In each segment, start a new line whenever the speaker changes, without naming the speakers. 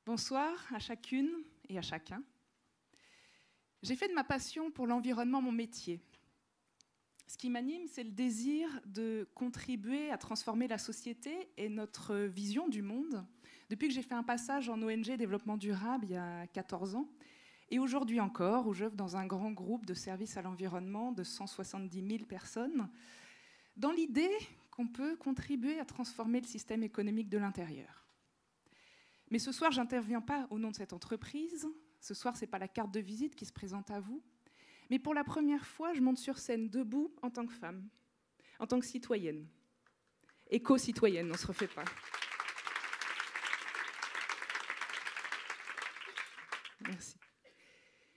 Bonsoir à chacune et à chacun. J'ai fait de ma passion pour l'environnement mon métier. Ce qui m'anime, c'est le désir de contribuer à transformer la société et notre vision du monde. Depuis que j'ai fait un passage en ONG développement durable il y a 14 ans, et aujourd'hui encore, où j'œuvre dans un grand groupe de services à l'environnement de 170 000 personnes, dans l'idée qu'on peut contribuer à transformer le système économique de l'intérieur. Mais ce soir, je n'interviens pas au nom de cette entreprise. Ce soir, ce n'est pas la carte de visite qui se présente à vous. Mais pour la première fois, je monte sur scène debout en tant que femme, en tant que citoyenne. Éco-citoyenne, on ne se refait pas. Merci.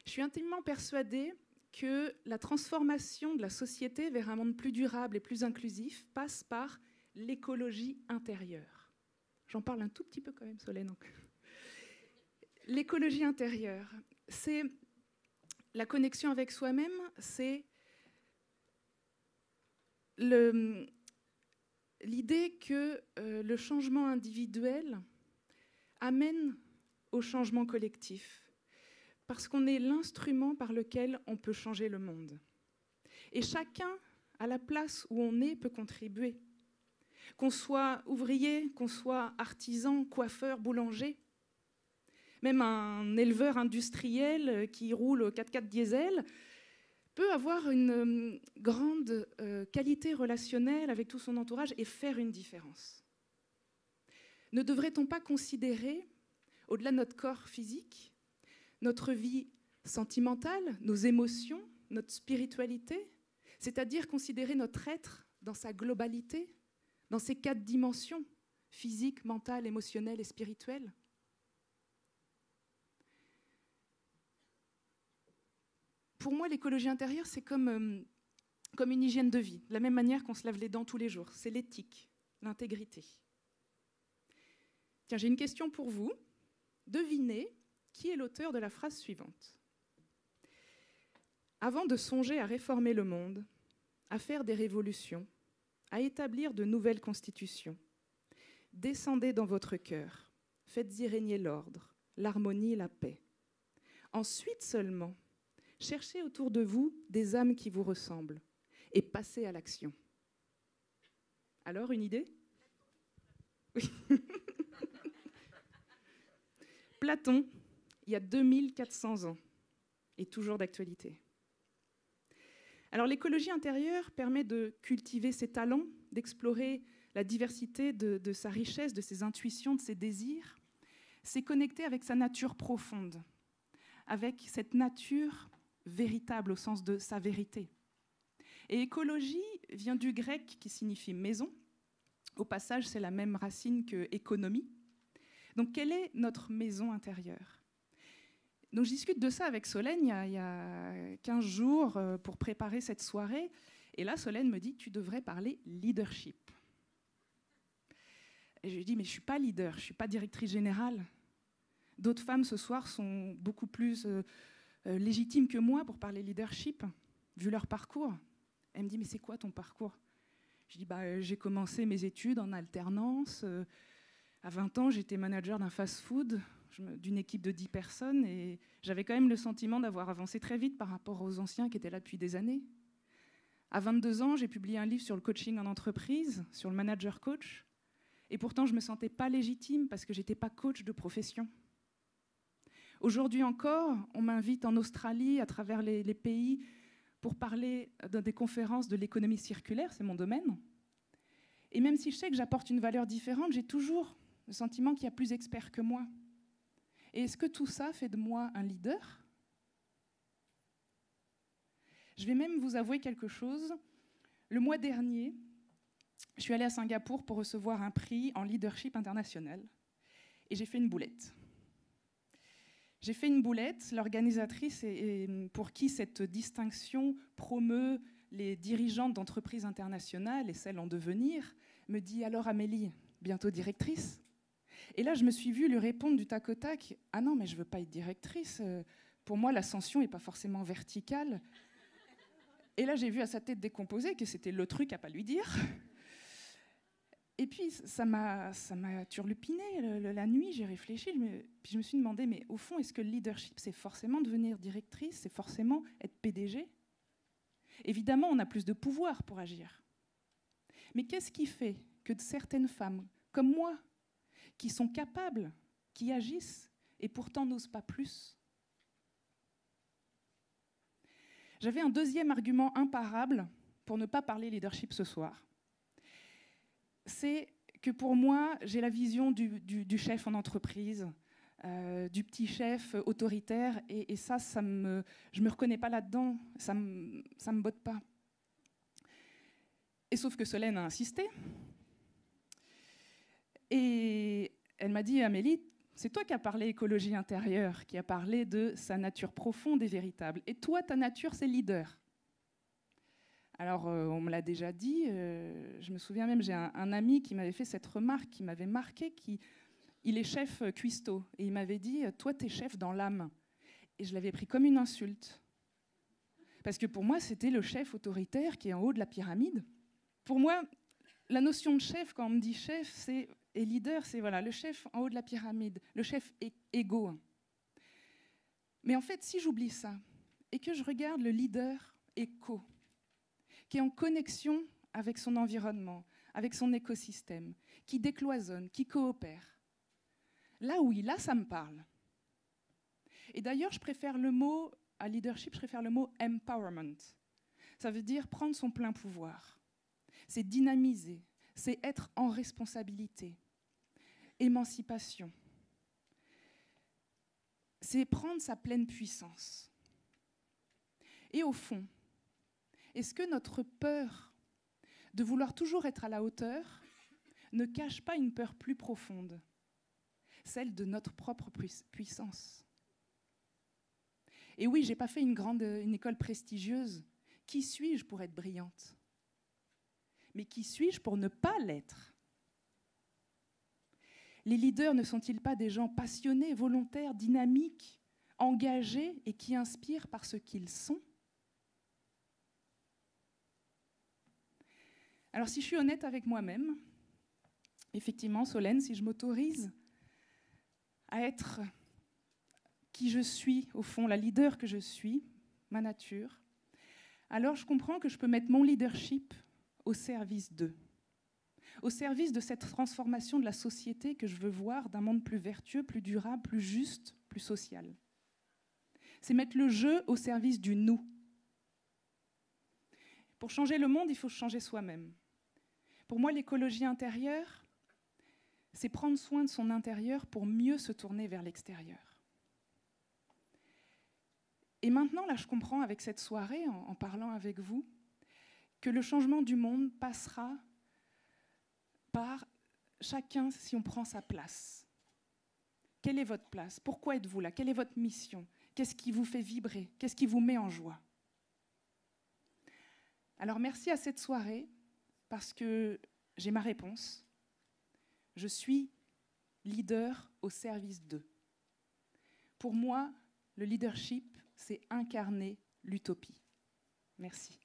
Je suis intimement persuadée que la transformation de la société vers un monde plus durable et plus inclusif passe par l'écologie intérieure. J'en parle un tout petit peu quand même, Solène. L'écologie intérieure, c'est la connexion avec soi-même, c'est l'idée que le changement individuel amène au changement collectif, parce qu'on est l'instrument par lequel on peut changer le monde. Et chacun, à la place où on est, peut contribuer. Qu'on soit ouvrier, qu'on soit artisan, coiffeur, boulanger, même un éleveur industriel qui roule au 4x4 diesel peut avoir une grande qualité relationnelle avec tout son entourage et faire une différence. Ne devrait-on pas considérer, au-delà de notre corps physique, notre vie sentimentale, nos émotions, notre spiritualité, c'est-à-dire considérer notre être dans sa globalité, dans ses 4 dimensions, physique, mentale, émotionnelle et spirituelle? Pour moi, l'écologie intérieure, c'est comme une hygiène de vie, de la même manière qu'on se lave les dents tous les jours. C'est l'éthique, l'intégrité. Tiens, j'ai une question pour vous. Devinez qui est l'auteur de la phrase suivante. Avant de songer à réformer le monde, à faire des révolutions, à établir de nouvelles constitutions, descendez dans votre cœur, faites-y régner l'ordre, l'harmonie, la paix. Ensuite seulement, cherchez autour de vous des âmes qui vous ressemblent et passez à l'action. Alors, une idée? Oui. Platon, il y a 2400 ans, et toujours d'actualité. Alors, l'écologie intérieure permet de cultiver ses talents, d'explorer la diversité de sa richesse, de ses intuitions, de ses désirs. C'est connecter avec sa nature profonde, avec cette nature véritable au sens de sa vérité. Et écologie vient du grec qui signifie maison. Au passage, c'est la même racine que économie. Donc, quelle est notre maison intérieure? Donc, je discute de ça avec Solène il y a 15 jours pour préparer cette soirée. Et là, Solène me dit, tu devrais parler leadership. Et je lui dis, mais je ne suis pas leader, je ne suis pas directrice générale. D'autres femmes ce soir sont beaucoup plus légitimes que moi pour parler leadership, vu leur parcours. Elle me dit, mais c'est quoi ton parcours? Je dis, j'ai commencé mes études en alternance. À 20 ans, j'étais manager d'un fast-food, d'une équipe de 10 personnes, et j'avais quand même le sentiment d'avoir avancé très vite par rapport aux anciens qui étaient là depuis des années. À 22 ans, j'ai publié un livre sur le coaching en entreprise, sur le manager coach, et pourtant je ne me sentais pas légitime parce que je n'étais pas coach de profession. Aujourd'hui encore, on m'invite en Australie, à travers les pays, pour parler dans des conférences de l'économie circulaire, c'est mon domaine. Et même si je sais que j'apporte une valeur différente, j'ai toujours le sentiment qu'il y a plus experts que moi. Et est-ce que tout ça fait de moi un leader? Je vais même vous avouer quelque chose. Le mois dernier, je suis allée à Singapour pour recevoir un prix en leadership international. Et j'ai fait une boulette. J'ai fait une boulette. L'organisatrice, pour qui cette distinction promeut les dirigeantes d'entreprises internationales et celles en devenir, me dit « Alors Amélie, bientôt directrice ?» Et là, je me suis vue lui répondre du tac au tac « Ah non, mais je ne veux pas être directrice. Pour moi, l'ascension n'est pas forcément verticale. » Et là, j'ai vu à sa tête décomposée que c'était le truc à ne pas lui dire. Et puis, ça m'a turlupiné la nuit, j'ai réfléchi, puis je me suis demandé, mais au fond, est-ce que le leadership, c'est forcément devenir directrice, c'est forcément être PDG? Évidemment, on a plus de pouvoir pour agir. Mais qu'est-ce qui fait que certaines femmes, comme moi, qui sont capables, qui agissent, et pourtant n'osent pas plus? J'avais un deuxième argument imparable pour ne pas parler leadership ce soir. C'est que pour moi, j'ai la vision du chef en entreprise, du petit chef autoritaire, et ça je ne me reconnais pas là-dedans, ça me botte pas. Et sauf que Solène a insisté, et elle m'a dit, Amélie, c'est toi qui as parlé écologie intérieure, qui a parlé de sa nature profonde et véritable, et toi, ta nature, c'est leader. Alors, on me l'a déjà dit, je me souviens même, j'ai un ami qui m'avait fait cette remarque, qui m'avait marqué, il est chef cuistot, et il m'avait dit « Toi, t'es chef dans l'âme ». Et je l'avais pris comme une insulte. Parce que pour moi, c'était le chef autoritaire qui est en haut de la pyramide. Pour moi, la notion de chef, quand on me dit chef et leader, c'est voilà, le chef en haut de la pyramide, le chef égo. Mais en fait, si j'oublie ça, et que je regarde le leader éco, qui est en connexion avec son environnement, avec son écosystème, qui décloisonne, qui coopère. Là, oui, là, ça me parle. Et d'ailleurs, je préfère le mot, à leadership, je préfère le mot empowerment. Ça veut dire prendre son plein pouvoir. C'est dynamiser, c'est être en responsabilité. Émancipation. C'est prendre sa pleine puissance. Et au fond, est-ce que notre peur de vouloir toujours être à la hauteur ne cache pas une peur plus profonde, celle de notre propre puissance? Et oui, je n'ai pas fait une école prestigieuse. Qui suis-je pour être brillante? Mais qui suis-je pour ne pas l'être? Les leaders ne sont-ils pas des gens passionnés, volontaires, dynamiques, engagés et qui inspirent par ce qu'ils sont? Alors si je suis honnête avec moi-même, effectivement, Solène, si je m'autorise à être qui je suis, au fond, la leader que je suis, ma nature, alors je comprends que je peux mettre mon leadership au service d'eux, au service de cette transformation de la société que je veux voir d'un monde plus vertueux, plus durable, plus juste, plus social. C'est mettre le je au service du nous. Pour changer le monde, il faut changer soi-même. Pour moi, l'écologie intérieure, c'est prendre soin de son intérieur pour mieux se tourner vers l'extérieur. Et maintenant, là, je comprends avec cette soirée, en parlant avec vous, que le changement du monde passera par chacun, si on prend sa place. Quelle est votre place? Pourquoi êtes-vous là? Quelle est votre mission? Qu'est-ce qui vous fait vibrer? Qu'est-ce qui vous met en joie? Alors merci à cette soirée, parce que j'ai ma réponse. Je suis leader au service d'eux. Pour moi, le leadership, c'est incarner l'utopie. Merci.